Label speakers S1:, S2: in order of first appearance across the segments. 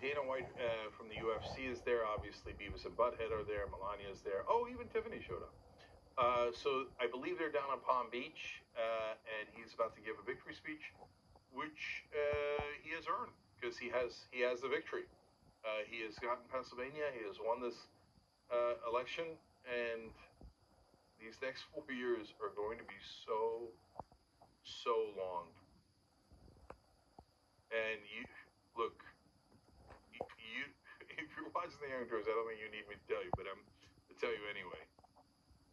S1: Dana White from the UFC is there. Obviously, Beavis and Butthead are there. Melania's there. Oh, even Tiffany showed up. So I believe they're down on Palm Beach, and he's about to give a victory speech, which he has earned because he has the victory. He has gotten Pennsylvania. He has won this election, and these next 4 years are going to be so long. And you look, you if you're watching the Young Turks, I don't think you need me to tell you, but I'm to tell you anyway.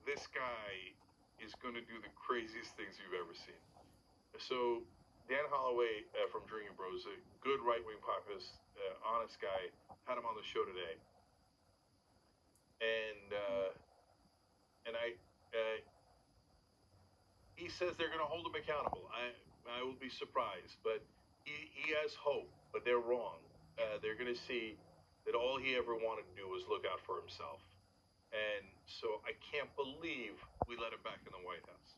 S1: This guy is going to do the craziest things you've ever seen. So Dan Holloway from Drinking Bros, a good right-wing populist, honest guy, had him on the show today, and he says they're going to hold him accountable. I will be surprised, but he has hope, but they're wrong. They're going to see that all he ever wanted to do was look out for himself. And so I can't believe we let him back in the White House.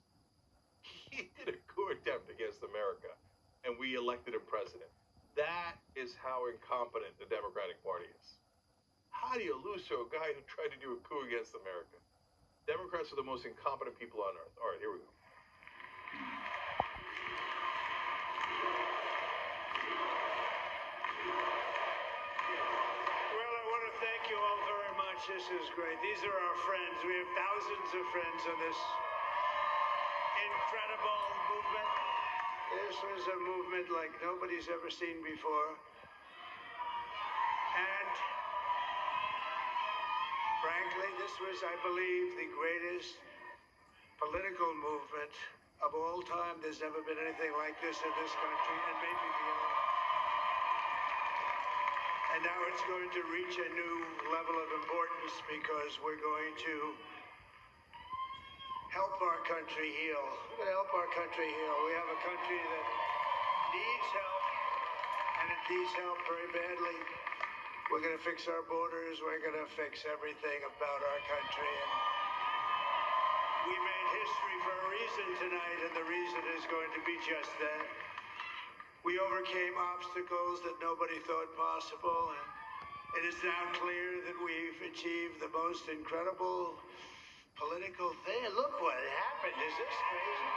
S1: He did a coup attempt against America, and we elected him president. That is how incompetent the Democratic Party is. How do you lose to a guy who tried to do a coup against America? Democrats are the most incompetent people on earth. All right, here we go.
S2: Thank you all very much. This is great. These are our friends. We have thousands of friends in this incredible movement. This was a movement like nobody's ever seen before. And frankly, this was, I believe, the greatest political movement of all time. There's never been anything like this in this country, and maybe beyond. And now it's going to reach a new level of importance because we're going to help our country heal. We're going to help our country heal. We have a country that needs help, and it needs help very badly. We're going to fix our borders. We're going to fix everything about our country. And we made history for a reason tonight, and the reason is going to be just that. We overcame obstacles that nobody thought possible, and it is now clear that we've achieved the most incredible political thing. Look what happened. Is this crazy?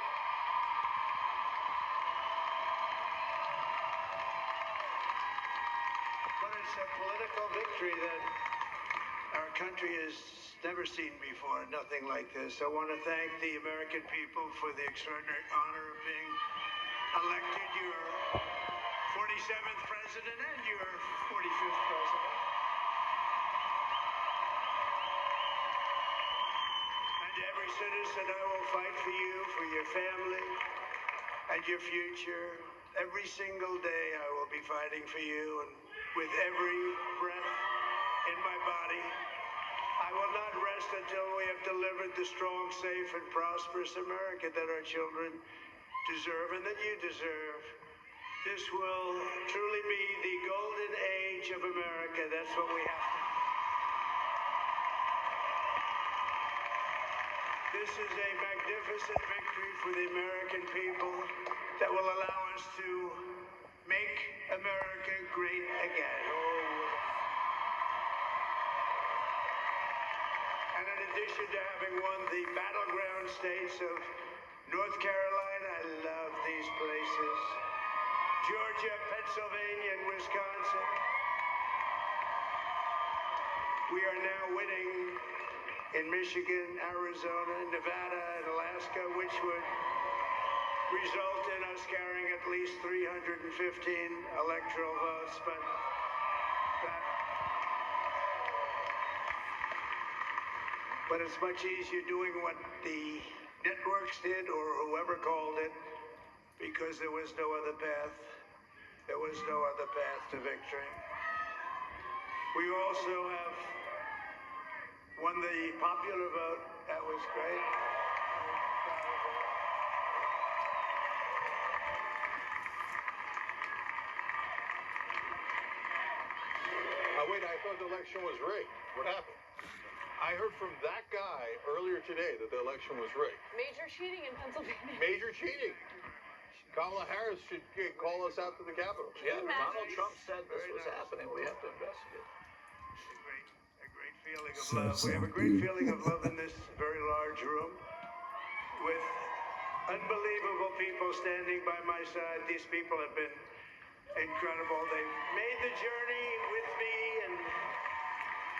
S2: But it's a political victory that our country has never seen before, nothing like this. I want to thank the American people for the extraordinary honor of being elected your 47th president and your 45th president. And every citizen, I will fight for you, for your family, and your future. Every single day I will be fighting for you, and with every breath in my body, I will not rest until we have delivered the strong, safe, and prosperous America that our children deserve and that you deserve. This will truly be the golden age of America. That's what we have to do. This is a magnificent victory for the American people that will allow us to make America great again. And in addition to having won the battleground states of North Carolina, I love these places, Georgia, Pennsylvania, and Wisconsin, we are now winning in Michigan, Arizona, Nevada, and Alaska, which would result in us carrying at least 315 electoral votes. But it's much easier doing what the networks did or whoever called it, because there was no other path. There was no other path to victory. We also have won the popular vote. That was great.
S1: Wait, I thought the election was rigged. What happened? I heard from that guy earlier today that the election was rigged.
S3: Major cheating in Pennsylvania.
S1: Major cheating. Kamala Harris should call us out to the Capitol.
S4: Yeah, Donald Trump said this was happening. We have to
S2: of love. We have a great feeling of love in this very large room with unbelievable people standing by my side. These people have been incredible. They've made the journey with me, and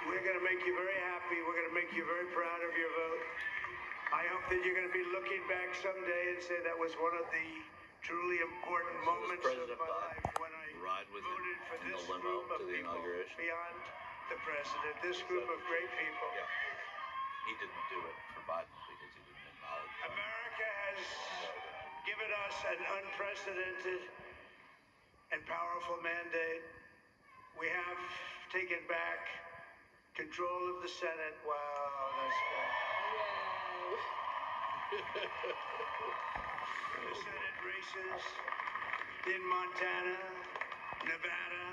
S2: we're going to make you very happy. We're going to make you very proud of your vote. I hope that you're going to be looking back someday and say that was one of the truly important moments of my life when I voted for this group of people beyond the president, this group of great people.
S4: Yeah. He didn't do it for Biden because he didn't acknowledge it.
S2: America has given us an unprecedented and powerful mandate. We have taken back control of the Senate. Wow, that's good. The Senate races in Montana, Nevada,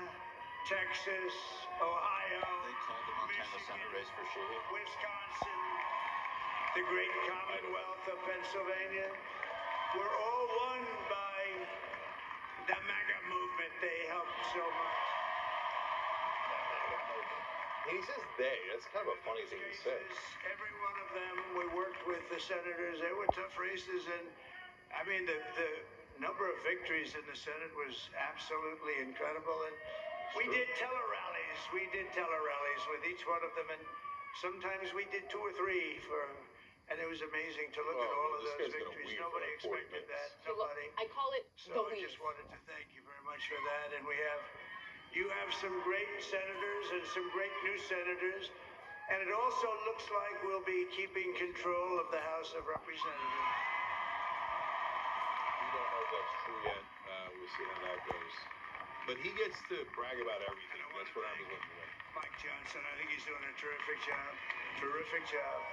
S2: Texas, Ohio,
S4: They called the Montana
S2: Michigan,
S4: Senate race for Sheehy.
S2: Wisconsin, the great Commonwealth of Pennsylvania. We're all won by the MAGA movement. They helped so much.
S1: He says they. That's kind of a funny thing to say.
S2: Every one of them, we worked with the senators. They were tough races, and I mean the number of victories in the Senate was absolutely incredible. And we did tele-rallies. We did tele-rallies with each one of them, and sometimes we did 2 or 3 and it was amazing to look at all of those victories. Nobody expected that. Nobody.
S3: I call it the
S2: So I just wanted to thank you very much for that. And you have some great senators and some great new senators. And it also looks like we'll be keeping control of the House of Representatives.
S1: We don't know if that's true yet. We'll see how that goes. But he gets to brag about everything. That's what I was looking at.
S2: Mike Johnson, I think he's doing a terrific job. Terrific job.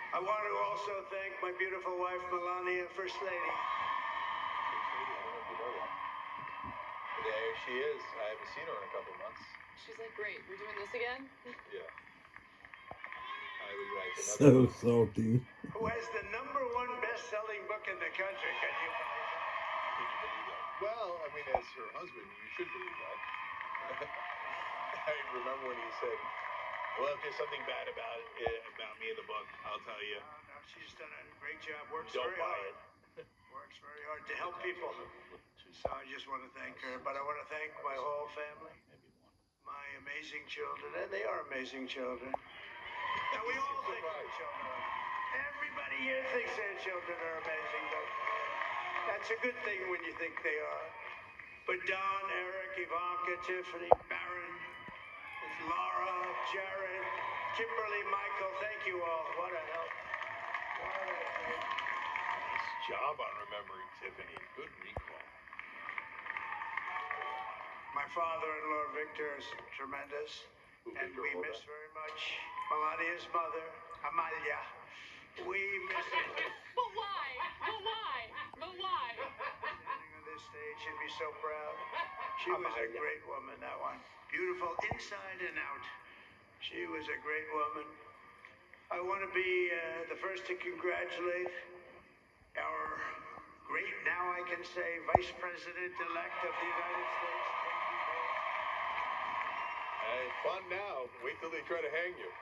S2: I want to also thank my beautiful wife, Melania, First Lady.
S1: I don't know if you know that. There she is. I haven't seen her in a couple of months.
S3: She's like, great, we're doing this again?
S1: Yeah. I would like
S5: So salty.
S2: Who has the #1 best-selling book in the country? Can you believe that?
S1: Can you believe that? Well, I mean, as her husband, you should believe that. I remember when he said, well, if there's something bad about me in the book, I'll tell you.
S2: No, she's done a great job. Works
S1: Don't
S2: very
S1: buy
S2: hard.
S1: it.
S2: Works very hard to help people. So I just want to thank her. But I want to thank my whole family, my amazing children, and they are amazing children. Now, we all think our children are. Everybody here thinks their children are amazing, but that's a good thing when you think they are. But Don, Eric, Ivanka, Tiffany, Barron, Laura, Jared, Kimberly, Michael, thank you all. What a help. What a help.
S1: Nice job on remembering Tiffany. Good recall.
S2: My father-in-law, Victor, is tremendous. And we miss very much Melania's mother, Amalia. We miss her.
S3: But why? But why? But why?
S2: Standing on this stage, she'd be so proud. She was a great woman, that one. Beautiful inside and out. She was a great woman. I want to be the first to congratulate our great, now I can say, Vice President-elect of the United States.
S1: Hey, fun now. Wait till they try to hang you.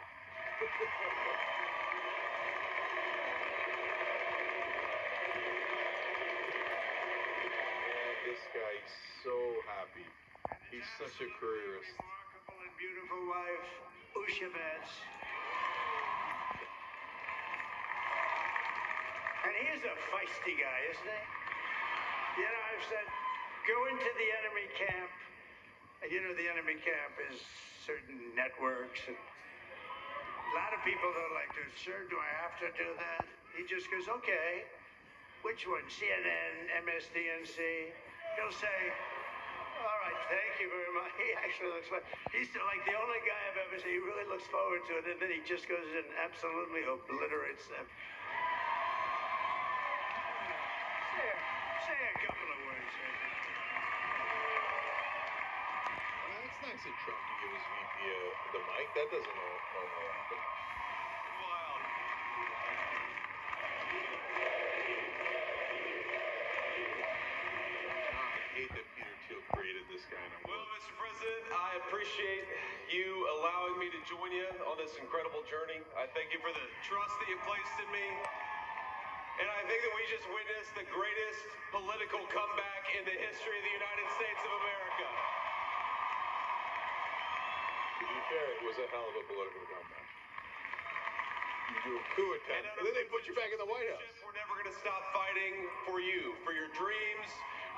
S1: Man, this guy's so happy. He's such a careerist.
S2: Remarkable and beautiful wife, Usha Vance. And he's a feisty guy, isn't he? You know, I've said, go into the enemy camp. And you know, the enemy camp is certain networks. And a lot of people don't like to, sir, do I have to do that? He just goes, okay. Which one? CNN, MSDNC? He'll say, all right, thank you very much. He actually looks like, he's like the only guy I've ever seen. He really looks forward to it, and then he just goes and absolutely obliterates them. Say a couple of words.
S1: Well, it's nice of Trump to give his VP the mic. That doesn't normally happen.
S4: Wild.
S1: I hate that Peter Thiel created this guy.
S4: Well, Mr. President.
S5: President, I appreciate you allowing me to join you on this incredible journey. I thank you for the trust that you placed in me. And I think that we just witnessed the greatest political comeback in the history of the United States of America.
S1: To be fair, it was a hell of a political comeback. You do a coup attempt, and then they put you back in the White House.
S5: We're never going to stop fighting for you, for your dreams,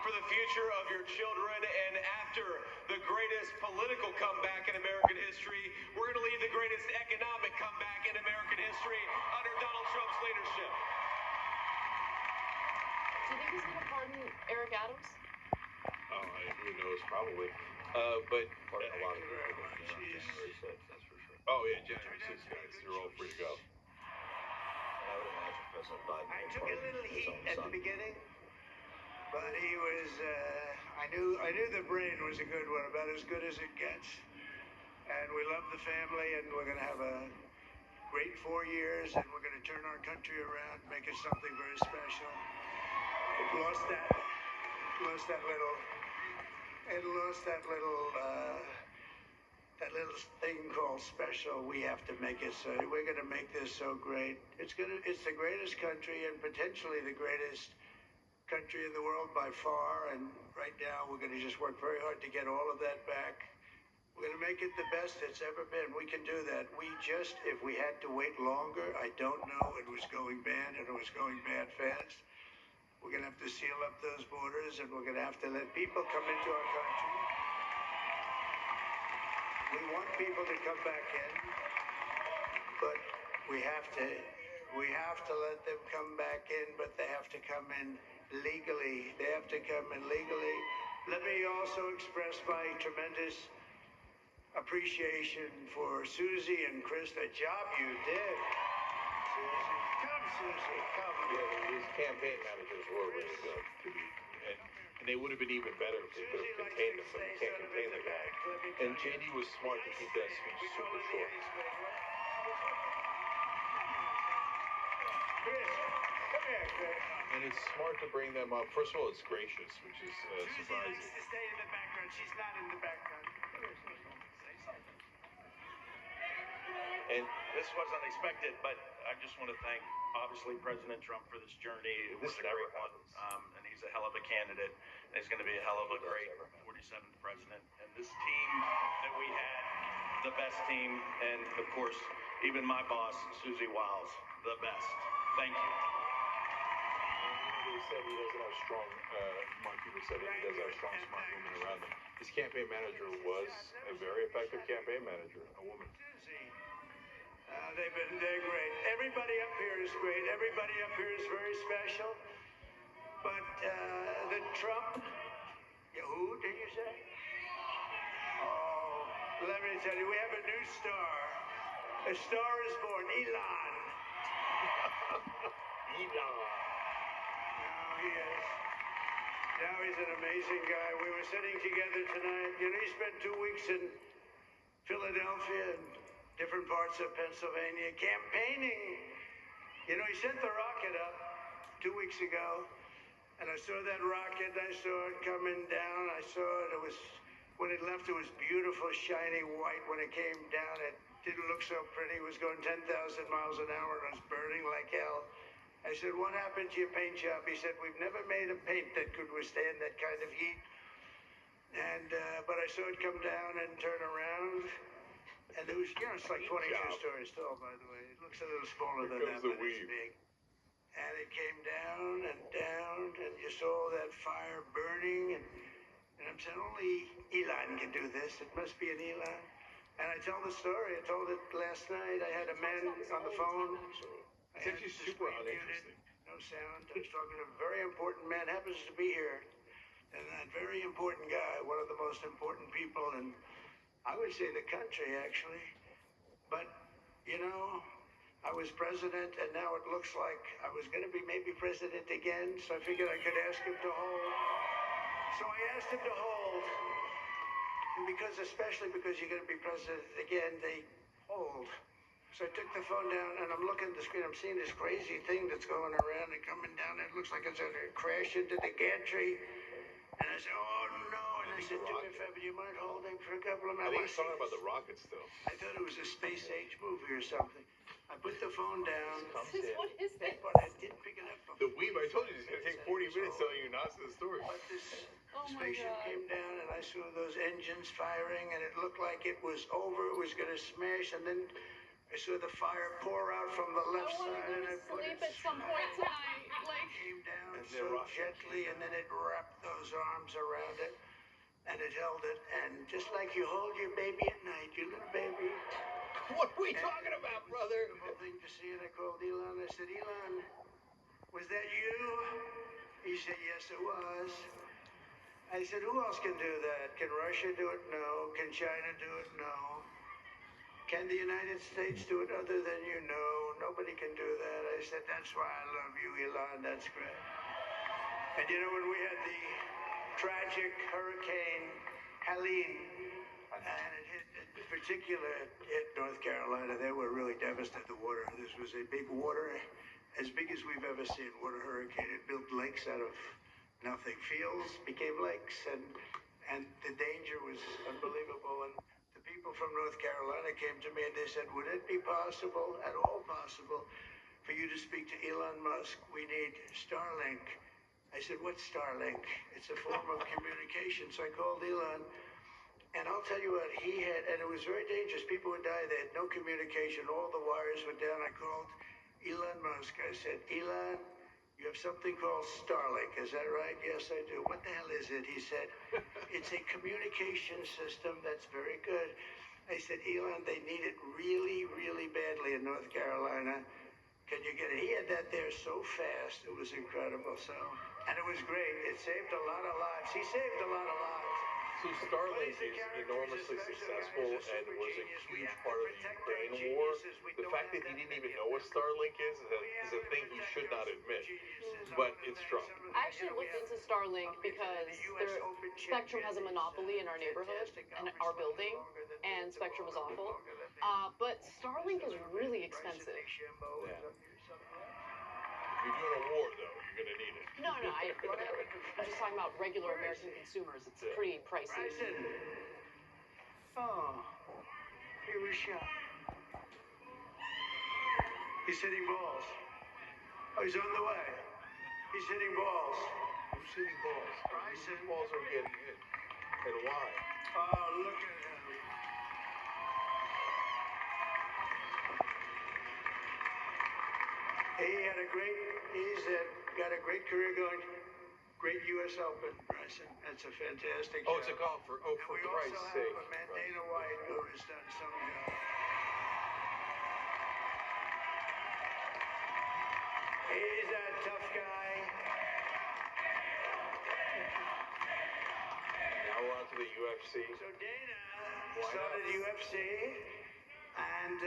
S5: for the future of your children. And after the greatest political comeback in American history, we're going to lead the greatest economic comeback in American history under Donald Trump's leadership.
S3: Do you think he's gonna pardon Eric Adams?
S1: Oh, who knows? Probably. But
S4: Pardon a lot of
S2: Thank you very
S4: people
S2: much.
S4: on
S2: Yes.
S4: January 6th, that's for sure.
S1: oh yeah, January 6th, guys, you're all free to go.
S4: And I would imagine President Biden
S2: I
S4: will
S2: took a
S4: pardon
S2: little
S4: his
S2: heat
S4: own
S2: at
S4: son.
S2: the beginning, but he was. I knew the brain was a good one, about as good as it gets. And we love the family, and we're going to have a great 4 years, and we're going to turn our country around, make it something very special. It lost that little thing called special. We have to make it so. We're going to make this so great. It's the greatest country and potentially the greatest country in the world by far. And right now we're going to just work very hard to get all of that back. We're going to make it the best it's ever been. We can do that. If we had to wait longer, I don't know. It was going bad, and it was going bad fast. We're going to have to seal up those borders, and we're going to have to let people come into our country. We want people to come back in, but we have to let them come back in, but they have to come in legally. They have to come in legally. Let me also express my tremendous appreciation for Susie and Chris, the job you did. Susie, come, Susie, come.
S1: Yeah, his campaign managers were really good to be, and they would have been even better if they could have contained him, but you can't contain the guy. And JD was smart to keep that speech super short.
S2: Chris, come here, Chris.
S1: And it's smart to bring them up. First of all, it's gracious, which is
S2: Susie
S1: surprising.
S2: likes to stay in the background. She's not in the background.
S1: And
S4: This was unexpected, but I just want to thank, obviously, President Trump for this journey. It was
S1: This
S4: a
S1: never
S4: great one,
S1: happens.
S4: and he's a hell of a candidate. And he's going to be a hell of a great 47th president. And this team that we had, the best team, and of course, even my boss, Susie Wiles, the best. Thank you.
S1: they said he doesn't have strong, Mark Cuban said he doesn't have strong, smart women around him. His campaign manager was a very effective campaign manager, a woman.
S2: They're great. Everybody up here is great. Everybody up here is very special. But the Trump, who did you say? Oh, let me tell you, we have a new star. A star is born, Elon.
S1: Elon.
S2: Now he is. Now he's an amazing guy. We were sitting together tonight. You know, he spent 2 weeks in Philadelphia and different parts of Pennsylvania campaigning. You know, he sent the rocket up 2 weeks ago, and I saw that rocket. I saw it coming down. I saw it. It was, when it left, it was beautiful, shiny white. When it came down, it didn't look so pretty. It was going 10,000 miles an hour, and it was burning like hell. I said, what happened to your paint job? He said, we've never made a paint that could withstand that kind of heat. And, but I saw it come down and turn around. And it was, you know, it's like 22 stories tall, by the way. It looks a little smaller than that, but it's big. And it came down, and you saw that fire burning. And I'm saying, only Elon can do this. It must be an Elon. And I tell the story. I told it last night. I had a man on the phone.
S1: It's actually super uninteresting.
S2: No sound. I was talking to a very important man, happens to be here. And that very important guy, one of the most important people in, I would say, the country, actually. But, you know, I was president, and now it looks like I was going to be maybe president again, so I figured I could ask him to hold. So I asked him to hold. And especially because you're going to be president again, they hold. So I took the phone down, and I'm looking at the screen. I'm seeing this crazy thing that's going around and coming down. It looks like it's going to crash into the gantry. And I said, oh, no. And I said to him, Feb, do you mind holding for a couple of
S1: I think
S2: minutes?
S1: he's talking about the rocket still.
S2: I thought it was a space age movie or something. I put the phone down,
S3: What is this?
S2: but I didn't pick it up.
S1: The Weeb, I told you, he's going to take 40 minutes telling you nonsense story.
S2: But this
S3: Oh my
S2: spaceship
S3: God.
S2: came down, and I saw those engines firing, and it looked like it was over. It was going to smash, and then I saw the fire pour out from the
S3: I
S2: left
S3: want to
S2: side,
S3: go
S2: and
S3: to
S2: I put
S3: sleep
S2: it
S3: at some point tonight. Like,
S2: came down
S1: And
S2: so
S1: then rocket.
S2: gently, and then it wrapped those arms around it, and it held it, and just like you hold your baby at night, your little baby.
S1: What are we talking about, brother?
S2: The whole thing to see, and I called Elon. I said, Elon, was that you? He said, yes, it was. I said, who else can do that? Can Russia do it? No. Can China do it? No. Can the United States do it other than you? No. Nobody can do that. I said, that's why I love you, Elon. That's great. And you know, when we had the tragic Hurricane Helene, and it hit, in particular, hit North Carolina, they were really devastated. The water, this was a big water, as big as we've ever seen, water hurricane. It built lakes out of nothing. Fields became lakes, and the danger was unbelievable. And the people from North Carolina came to me and they said, would it be possible, at all possible, for you to speak to Elon Musk? We need Starlink. I said, what's Starlink? It's a form of communication. So I called Elon, and I'll tell you what, he had, and it was very dangerous. People would die. They had no communication. All the wires went down. I called Elon Musk. I said, Elon, you have something called Starlink. Is that right? Yes, I do. What the hell is it? He said, it's a communication system that's very good. I said, Elon, they need it really, really badly in North Carolina. Can you get it? He had that there so fast. It was incredible. So, and it was great. It saved a lot of lives. He saved a lot of lives.
S1: So Starlink is enormously successful and was a huge part of the Ukraine war. The fact that he didn't even know what Starlink is a thing he should not admit. But it's Trump.
S3: I actually looked into Starlink because Spectrum has a monopoly in our neighborhood and our building, and Spectrum is awful. But Starlink is really expensive.
S1: Yeah. If you're doing a war, though, you're going to need it.
S3: No, I'm just talking about regular American consumers. It's pretty pricey.
S2: Bryson. Oh, he was shot. He's hitting balls. Oh, he's on the way. He's hitting balls.
S1: Who's hitting balls?
S2: Bryson.
S1: Whose balls are getting hit? And why?
S2: Oh, look at him. He's got a great career going. Great U.S. Open, Bryson. That's a fantastic
S1: Oh,
S2: job.
S1: it's a golfer. Oh, for
S2: We
S1: Christ's
S2: also
S1: sake.
S2: have a man, Dana White, who has done some job. He's a tough guy.
S1: Now we're on to the UFC.
S2: So Dana
S1: Why
S2: started
S1: not?
S2: UFC and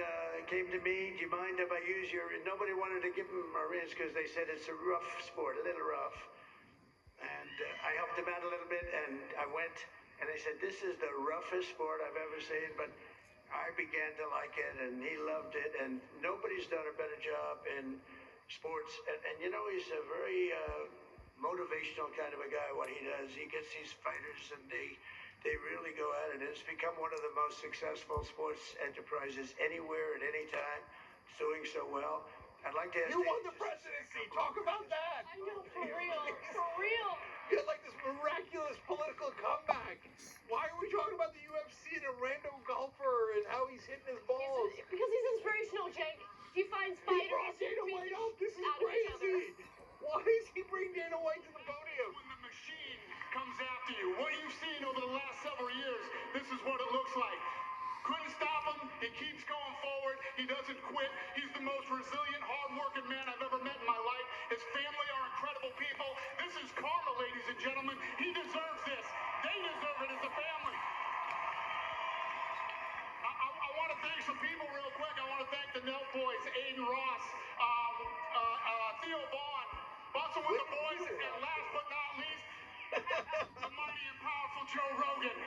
S2: came to me, do you mind if I use your... Nobody wanted to give him a rinse because they said it's a rough sport, a little rough. And I helped him out a little bit, and I went, and I said, this is the roughest sport I've ever seen, but I began to like it, and he loved it, and nobody's done a better job in sports. And you know, he's a very motivational kind of a guy, what he does. He gets these fighters, and they really go at it. It's become one of the most successful sports enterprises anywhere at any time. It's doing so well. I'd like to ask
S1: You won
S2: Dave
S1: the
S2: just-
S1: presidency. Talk about that.
S3: I know, for real, for real.
S1: You had like this miraculous political comeback. Why are we talking about the UFC and a random golfer and how he's hitting his balls?
S3: Because he's inspirational, Jake. He finds
S1: He
S3: fighters
S1: brought Dana
S3: who
S1: White
S3: beat
S1: up. This is
S3: out of each other.
S1: crazy. Why does he bring Dana White to the podium?
S6: When the machine comes after you, what you've seen over the last several years, this is what it looks like. Couldn't stop him. He keeps going forward. He doesn't quit. He's the most resilient, hard-working man I've ever met in my life. His family are incredible people. This is karma, ladies and gentlemen. He deserves this. They deserve it as a family. I want to thank some people real quick. I want to thank the Nelt boys, Aiden Ross, Theo Vaughn, Bustle with the boys, and last but not least, the mighty and powerful Joe Rogan.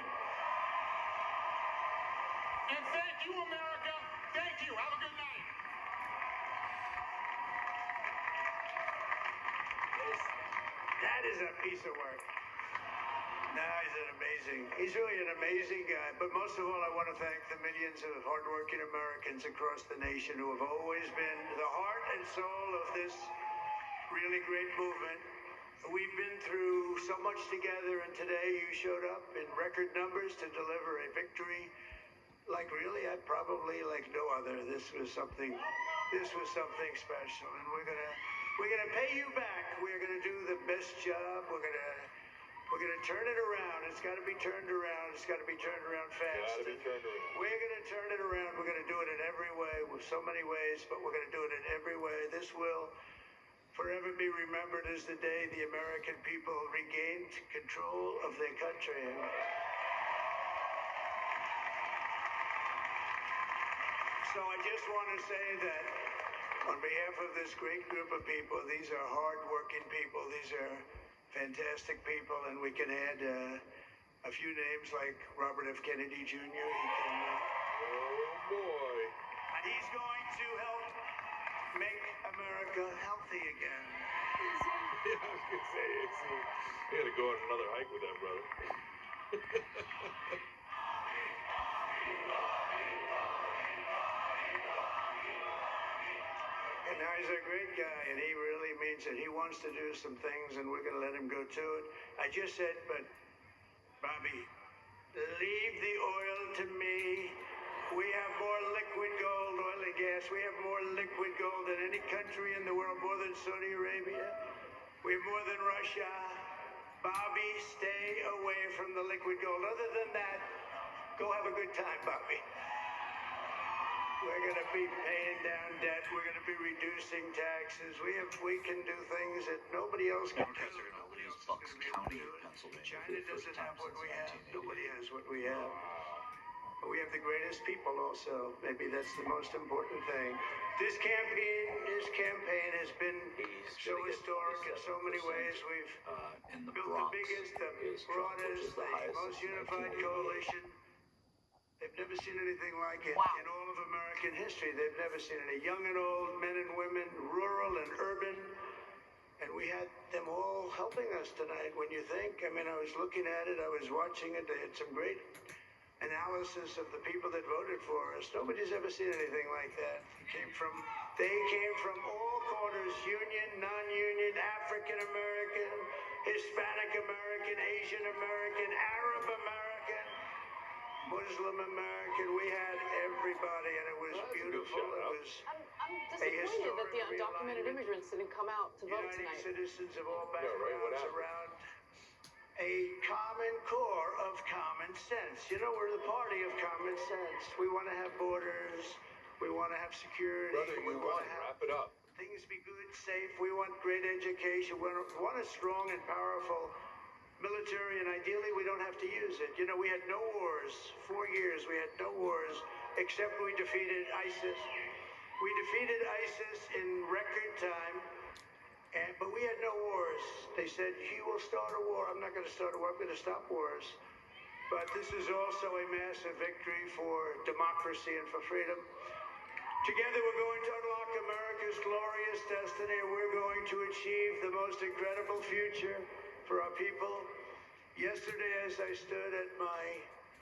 S6: And thank you, America. Thank you. Have a good night.
S2: That is a piece of work. He's really an amazing guy. But most of all, I want to thank the millions of hardworking Americans across the nation who have always been the heart and soul of this really great movement. We've been through so much together, and today you showed up in record numbers to deliver a victory like really, I probably like no other. This was something special, and we're gonna pay you back. We're gonna do the best job. We're gonna turn it around. It's got to be turned around. It's got to be turned around fast.
S1: Gotta be turned around.
S2: We're gonna turn it around. We're gonna do it in every way, with so many ways, but we're gonna do it in every way. This will forever be remembered as the day the American people regained control of their country. So I just want to say that on behalf of this great group of people, these are hard-working people. These are fantastic people, and we can add a few names like Robert F. Kennedy Jr.
S1: Oh boy!
S2: And he's going to help make America healthy again.
S1: Yeah, I was gonna say, you gotta go on another hike with that, brother.
S2: And now he's a great guy, and he really means it. He wants to do some things, and we're going to let him go to it. I just said, but Bobby, leave the oil to me. We have more liquid gold, oil and gas. We have more liquid gold than any country in the world, more than Saudi Arabia. We have more than Russia. Bobby, stay away from the liquid gold. Other than that, go have a good time, Bobby. We're going to be paying down debt. We're going to be reducing taxes. We can do things that nobody else can do.
S7: Democrats are going to lose Bucks County, Pennsylvania.
S2: China doesn't have what we have. Nobody has what we have. But we have the greatest people also. Maybe that's the most important thing. This campaign has been so historic in so many ways. We've built the biggest, the broadest, the most unified coalition. They've never seen anything like it in all of American history. They've never seen it. Young and old, men and women, rural and urban. And we had them all helping us tonight. When you think, I mean, I was looking at it, I was watching it. They had some great analysis of the people that voted for us. Nobody's ever seen anything like that. They came from all corners, union, non-union, African American, Hispanic American, Asian American, Arab American, Muslim American. We had everybody, and it was beautiful. It was
S3: I'm disappointed that the undocumented immigrants didn't come out to vote
S2: uniting
S3: tonight.
S2: citizens of all backgrounds around a common core of common sense. You know, we're the party of common sense. We want to have borders. We want to have security.
S1: Brother,
S2: we
S1: you
S2: want
S1: won.
S2: to have
S1: Wrap it up.
S2: things be good, safe. We want great education. We want a strong and powerful military, and ideally we don't have to use it. You know, we had no wars. 4 years we had no wars, except we defeated ISIS. We defeated ISIS in record time, but we had no wars. They said, he will start a war. I'm not going to start a war. I'm going to stop wars. But this is also a massive victory for democracy and for freedom. Together we're going to unlock America's glorious destiny, and we're going to achieve the most incredible future for our people. Yesterday, as I stood at my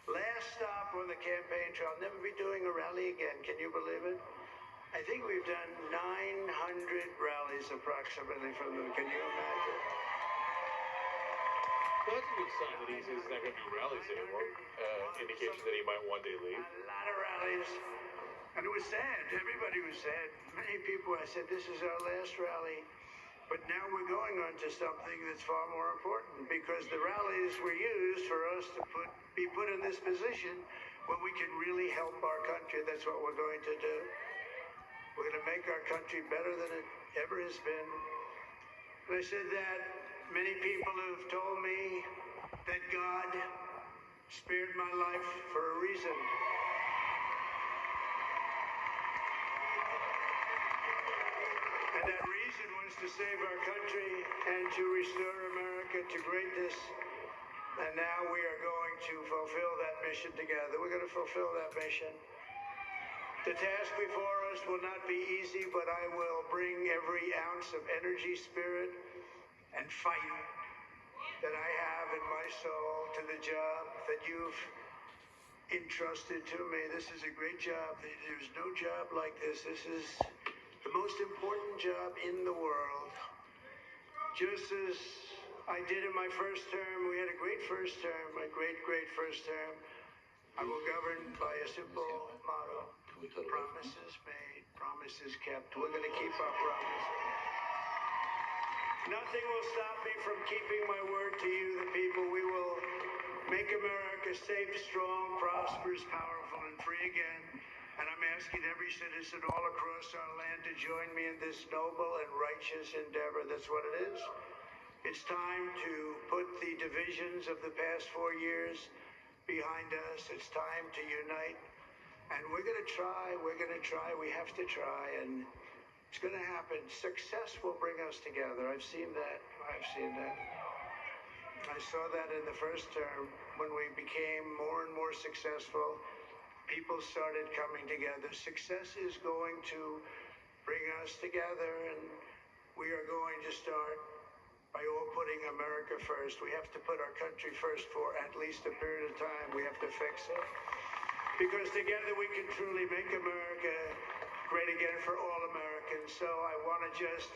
S2: last stop on the campaign trail, I'll never be doing a rally again. Can you believe it? I think we've done 900 rallies approximately from them. Can you imagine?
S1: Well, that's a good sign that he's not going to do rallies anymore. Indication that he might one day leave.
S2: A lot of rallies. And it was sad. Everybody was sad. Many people, I said, this is our last rally. But now we're going on to something that's far more important, because the rallies were used for us to be put in this position where we can really help our country. That's what we're going to do. We're going to make our country better than it ever has been. And I said that many people have told me that God spared my life for a reason. And that reason was to save our country and to restore America to greatness. And now we are going to fulfill that mission together. We're going to fulfill that mission. The task before us will not be easy, but I will bring every ounce of energy, spirit, and fight that I have in my soul to the job that you've entrusted to me. This is a great job. There's no job like this. This is the most important job in the world. Just as I did in my first term, we had a great first term, a great first term. I will govern by a simple motto: promises made, promises kept. We're going to keep our promise. Nothing will stop me from keeping my word to you, the people. We will make America safe, strong, prosperous, powerful, and free again. And I'm asking every citizen all across our land to join me in this noble and righteous endeavor. That's what it is. It's time to put the divisions of the past 4 years behind us. It's time to unite. And we're going to try. We have to try. And it's going to happen. Success will bring us together. I've seen that. I saw that in the first term when we became more and more successful. People started coming together. Success is going to bring us together, and we are going to start by all putting America first. We have to put our country first for at least a period of time. We have to fix it. Because together we can truly make America great again for all Americans. So I want to just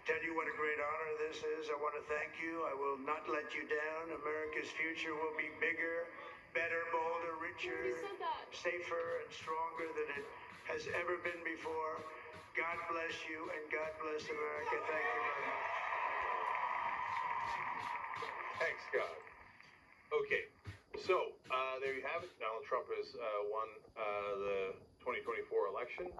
S2: tell you what a great honor this is. I want to thank you. I will not let you down. America's future will be bigger, better, bolder, richer, safer, and stronger than it has ever been before. God bless you, and God bless America. Thank you very much.
S1: Thanks, God. Okay, so there you have it. Donald Trump has won the 2024 election.